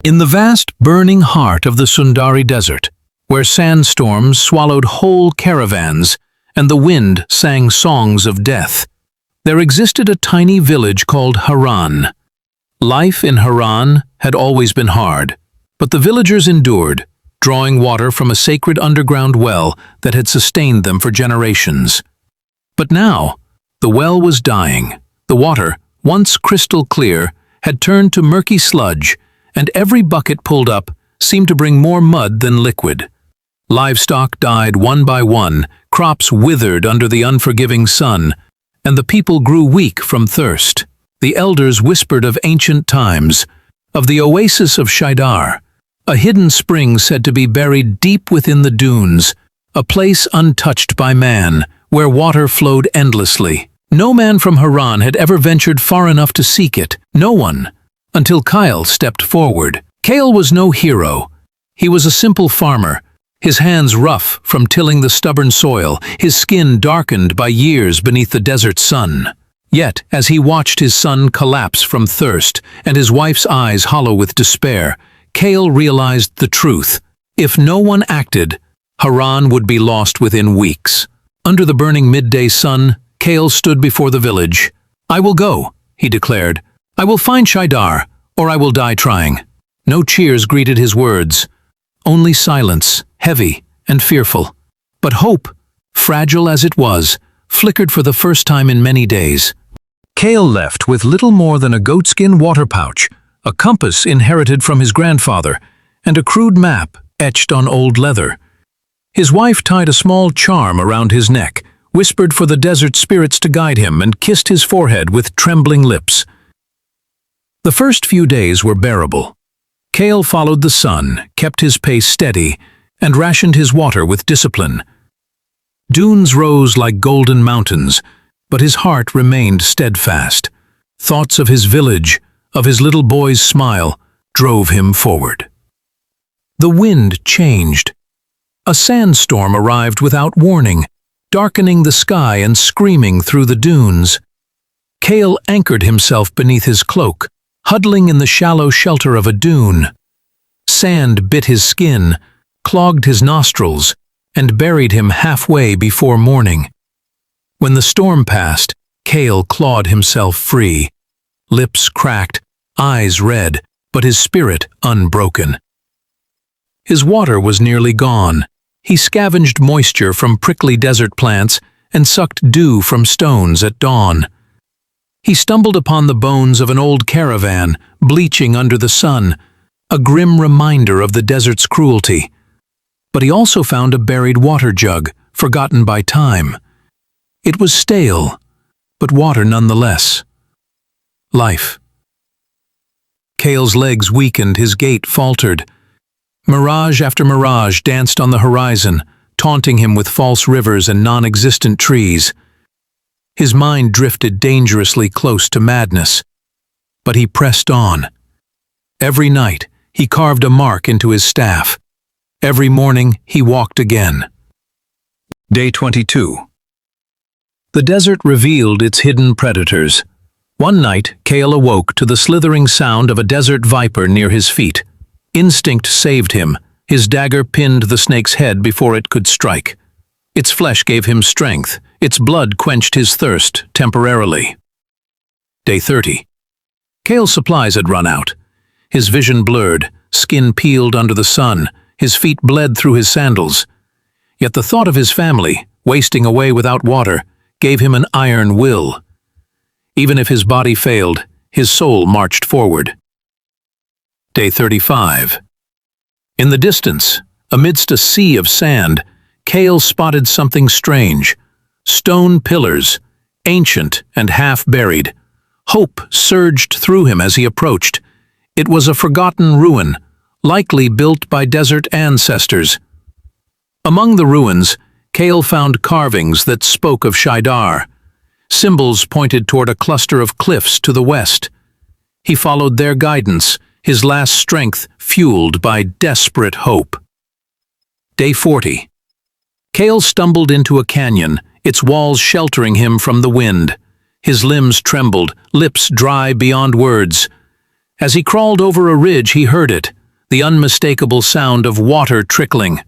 In the vast, burning heart of the Sundari Desert, where sandstorms swallowed whole caravans and the wind sang songs of death, there existed a tiny village called Haran. Life in Haran had always been hard, but the villagers endured, drawing water from a sacred underground well that had sustained them for generations. But now, the well was dying. The water, once crystal clear, had turned to murky sludge, and every bucket pulled up seemed to bring more mud than liquid. Livestock died one by one, crops withered under the unforgiving sun, and the people grew weak from thirst. The elders whispered of ancient times, of the oasis of Shaidar, a hidden spring said to be buried deep within the dunes, a place untouched by man, where water flowed endlessly. No man from Haran had ever ventured far enough to seek it, no one, until Kael stepped forward. Kael was no hero. He was a simple farmer, his hands rough from tilling the stubborn soil, his skin darkened by years beneath the desert sun. Yet, as he watched his son collapse from thirst and his wife's eyes hollow with despair, Kael realized the truth. If no one acted, Haran would be lost within weeks. Under the burning midday sun, Kael stood before the village. "I will go," he declared. "I will find Shaidar, or I will die trying." No cheers greeted his words. Only silence, heavy and fearful. But hope, fragile as it was, flickered for the first time in many days. Kael left with little more than a goatskin water pouch, a compass inherited from his grandfather, and a crude map etched on old leather. His wife tied a small charm around his neck, whispered for the desert spirits to guide him, and kissed his forehead with trembling lips. The first few days were bearable. Kael followed the sun, kept his pace steady, and rationed his water with discipline. Dunes rose like golden mountains, but his heart remained steadfast. Thoughts of his village, of his little boy's smile, drove him forward. The wind changed. A sandstorm arrived without warning, darkening the sky and screaming through the dunes. Kael anchored himself beneath his cloak, huddling in the shallow shelter of a dune. Sand bit his skin, clogged his nostrils, and buried him halfway before morning. When the storm passed, Kael clawed himself free. Lips cracked, eyes red, but his spirit unbroken. His water was nearly gone. He scavenged moisture from prickly desert plants and sucked dew from stones at dawn. He stumbled upon the bones of an old caravan, bleaching under the sun, a grim reminder of the desert's cruelty. But he also found a buried water jug, forgotten by time. It was stale, but water nonetheless. Life. Kael's legs weakened, his gait faltered. Mirage after mirage danced on the horizon, taunting him with false rivers and non-existent trees. His mind drifted dangerously close to madness. But he pressed on. Every night, he carved a mark into his staff. Every morning, he walked again. Day 22. The desert revealed its hidden predators. One night, Kael awoke to the slithering sound of a desert viper near his feet. Instinct saved him. His dagger pinned the snake's head before it could strike. Its flesh gave him strength. Its blood quenched his thirst temporarily. Day 30. Kael's supplies had run out. His vision blurred, skin peeled under the sun, his feet bled through his sandals. Yet the thought of his family, wasting away without water, gave him an iron will. Even if his body failed, his soul marched forward. Day 35. In the distance, amidst a sea of sand, Kael spotted something strange. Stone pillars, ancient and half-buried. Hope surged through him as he approached. It was a forgotten ruin, likely built by desert ancestors. Among the ruins, Kael found carvings that spoke of Shaidar. Symbols pointed toward a cluster of cliffs to the west. He followed their guidance, his last strength fueled by desperate hope. Day 40. Kael stumbled into a canyon, its walls sheltering him from the wind. His limbs trembled, lips dry beyond words. As he crawled over a ridge, he heard it, the unmistakable sound of water trickling.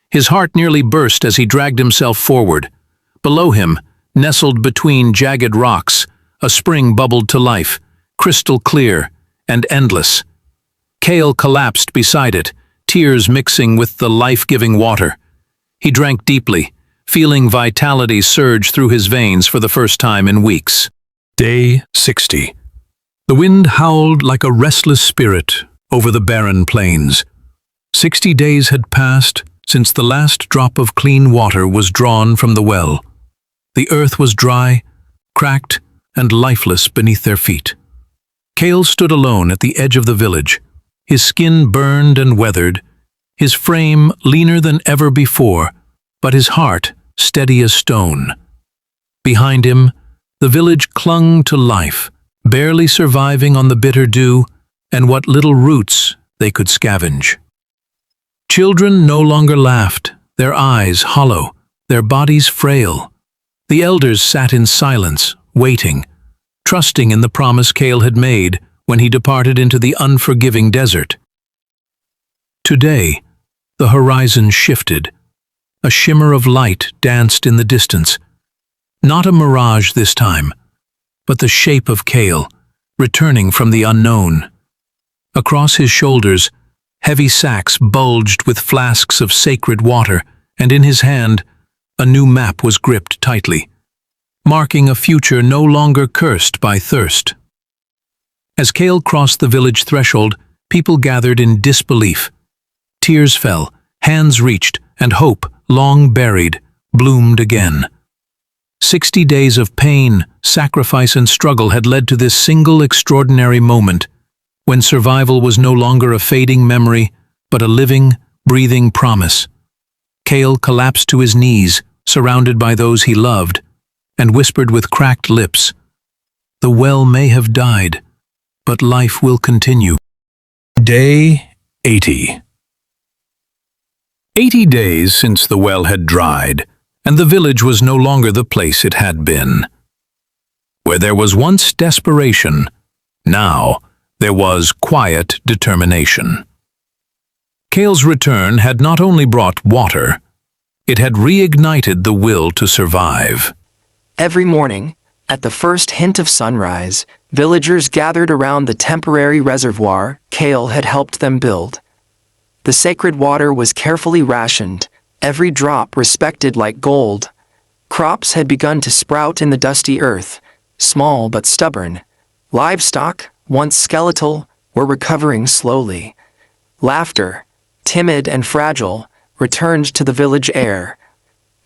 His heart nearly burst as he dragged himself forward. Below him, nestled between jagged rocks, a spring bubbled to life, crystal clear and endless. Kael collapsed beside it, tears mixing with the life-giving water. He drank deeply, feeling vitality surge through his veins for the first time in weeks. Day 60. The wind howled like a restless spirit over the barren plains. 60 days had passed since the last drop of clean water was drawn from the well. The earth was dry, cracked, and lifeless beneath their feet. Kael stood alone at the edge of the village, his skin burned and weathered, his frame leaner than ever before, but his heart steady as stone. Behind him, the village clung to life, barely surviving on the bitter dew and what little roots they could scavenge. Children no longer laughed, their eyes hollow, their bodies frail. The elders sat in silence, waiting, trusting in the promise Kael had made when he departed into the unforgiving desert. Today, the horizon shifted. A shimmer of light danced in the distance. Not a mirage this time, but the shape of Kael, returning from the unknown. Across his shoulders, heavy sacks bulged with flasks of sacred water, and in his hand, a new map was gripped tightly, marking a future no longer cursed by thirst. As Kael crossed the village threshold, people gathered in disbelief. Tears fell, hands reached, and hope, long buried, bloomed again. 60 days of pain, sacrifice, and struggle had led to this single extraordinary moment, when survival was no longer a fading memory, but a living, breathing promise. Kael collapsed to his knees, surrounded by those he loved, and whispered with cracked lips, "The well may have died, but life will continue." Day 80. 80 days since the well had dried, and the village was no longer the place it had been. Where there was once desperation, now there was quiet determination. Kael's return had not only brought water, it had reignited the will to survive. Every morning, at the first hint of sunrise, villagers gathered around the temporary reservoir Kael had helped them build. The sacred water was carefully rationed, every drop respected like gold. Crops had begun to sprout in the dusty earth, small but stubborn. Livestock, once skeletal, were recovering slowly. Laughter, timid and fragile, returned to the village air.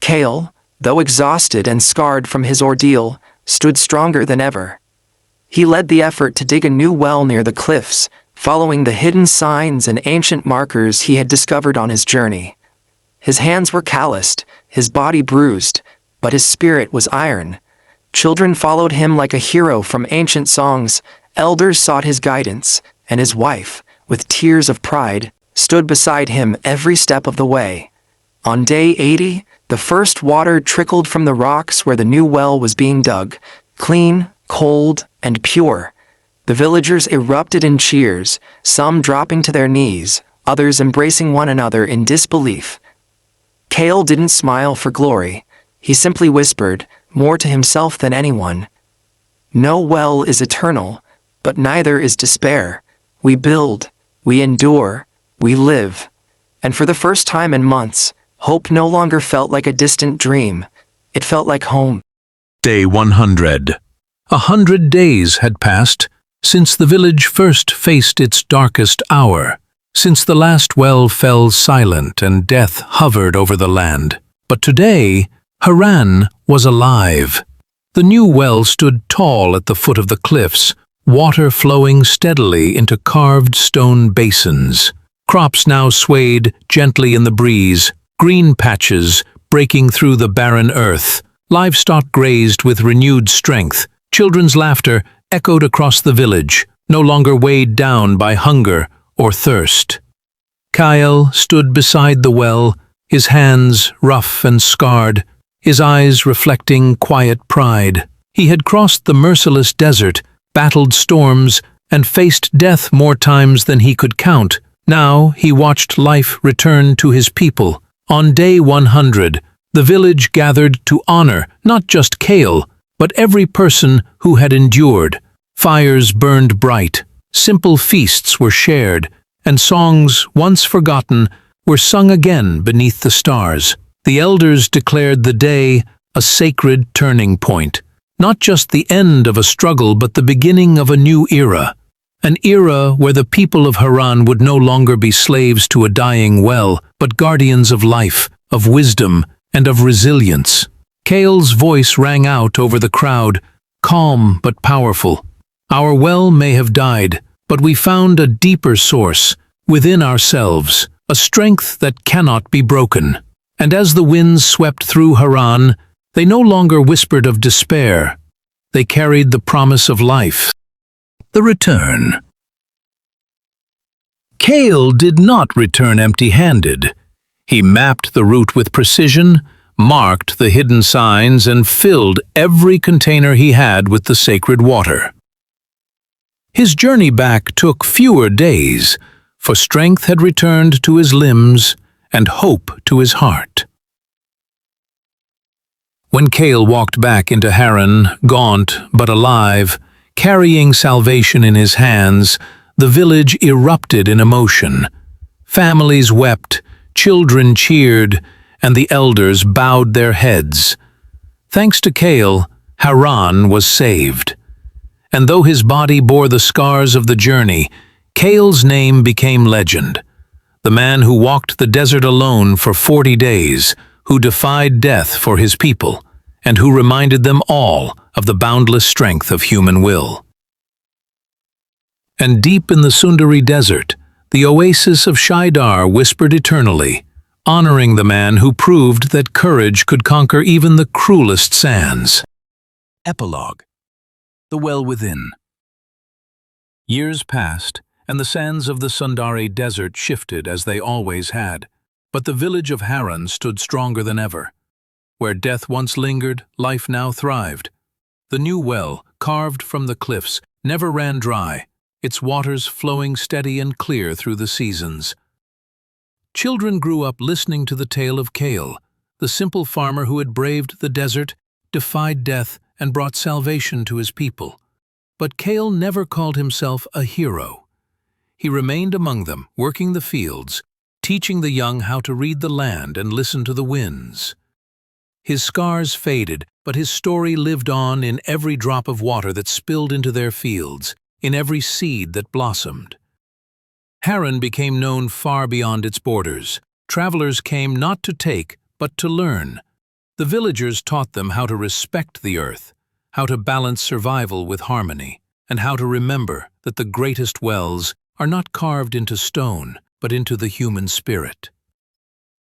Kael, though exhausted and scarred from his ordeal, stood stronger than ever. He led the effort to dig a new well near the cliffs, following the hidden signs and ancient markers he had discovered on his journey. His hands were calloused, his body bruised, but his spirit was iron. Children followed him like a hero from ancient songs, elders sought his guidance, and his wife, with tears of pride, stood beside him every step of the way. On day 80, the first water trickled from the rocks where the new well was being dug, clean, cold, and pure. The villagers erupted in cheers, some dropping to their knees, others embracing one another in disbelief. Kael didn't smile for glory. He simply whispered, more to himself than anyone, "No well is eternal, but neither is despair. We build, we endure, we live." And for the first time in months, hope no longer felt like a distant dream. It felt like home. Day 100. 100 days had passed since the village first faced its darkest hour, since the last well fell silent and death hovered over the land. But today, Haran was alive. The new well stood tall at the foot of the cliffs, water flowing steadily into carved stone basins. Crops now swayed gently in the breeze, green patches breaking through the barren earth. Livestock grazed with renewed strength. Children's laughter echoed across the village, no longer weighed down by hunger or thirst. Kael stood beside the well, his hands rough and scarred, his eyes reflecting quiet pride. He had crossed the merciless desert, battled storms, and faced death more times than he could count. Now he watched life return to his people. On day 100, the village gathered to honor not just Kael, but every person who had endured. Fires burned bright, simple feasts were shared, and songs, once forgotten, were sung again beneath the stars. The elders declared the day a sacred turning point, not just the end of a struggle but the beginning of a new era. An era where the people of Haran would no longer be slaves to a dying well, but guardians of life, of wisdom, and of resilience. Kael's voice rang out over the crowd, calm but powerful. Our well may have died, but we found a deeper source, within ourselves, a strength that cannot be broken. And as the winds swept through Haran, they no longer whispered of despair. They carried the promise of life. The return. Kael did not return empty-handed. He mapped the route with precision, marked the hidden signs, and filled every container he had with the sacred water. His journey back took fewer days, for strength had returned to his limbs and hope to his heart. When Kael walked back into Haran, gaunt but alive, carrying salvation in his hands, the village erupted in emotion. Families wept, children cheered, and the elders bowed their heads. Thanks to Kael, Haran was saved. And though his body bore the scars of the journey, Kael's name became legend. The man who walked the desert alone for 40 days, who defied death for his people, and who reminded them all of the boundless strength of human will. And deep in the Sundari desert, the oasis of Shaidar whispered eternally, honoring the man who proved that courage could conquer even the cruelest sands. Epilogue. The Well Within. Years passed, and the sands of the Sundari desert shifted as they always had, but the village of Haran stood stronger than ever. Where death once lingered, life now thrived. The new well, carved from the cliffs, never ran dry, its waters flowing steady and clear through the seasons. Children grew up listening to the tale of Kael, the simple farmer who had braved the desert, defied death, and brought salvation to his people. But Kael never called himself a hero. He remained among them, working the fields, teaching the young how to read the land and listen to the winds. His scars faded, but his story lived on in every drop of water that spilled into their fields, in every seed that blossomed. Haran became known far beyond its borders. Travelers came not to take, but to learn. The villagers taught them how to respect the earth, how to balance survival with harmony, and how to remember that the greatest wells are not carved into stone, but into the human spirit.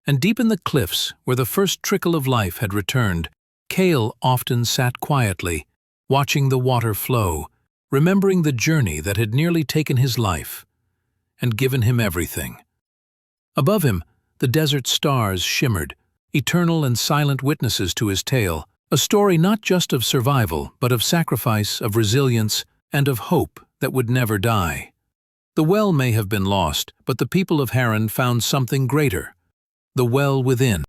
And deep in the cliffs, where the first trickle of life had returned, Kael often sat quietly, watching the water flow, remembering the journey that had nearly taken his life and given him everything. Above him, the desert stars shimmered, eternal and silent witnesses to his tale, a story not just of survival, but of sacrifice, of resilience, and of hope that would never die. The well may have been lost, but the people of Haran found something greater, the well within.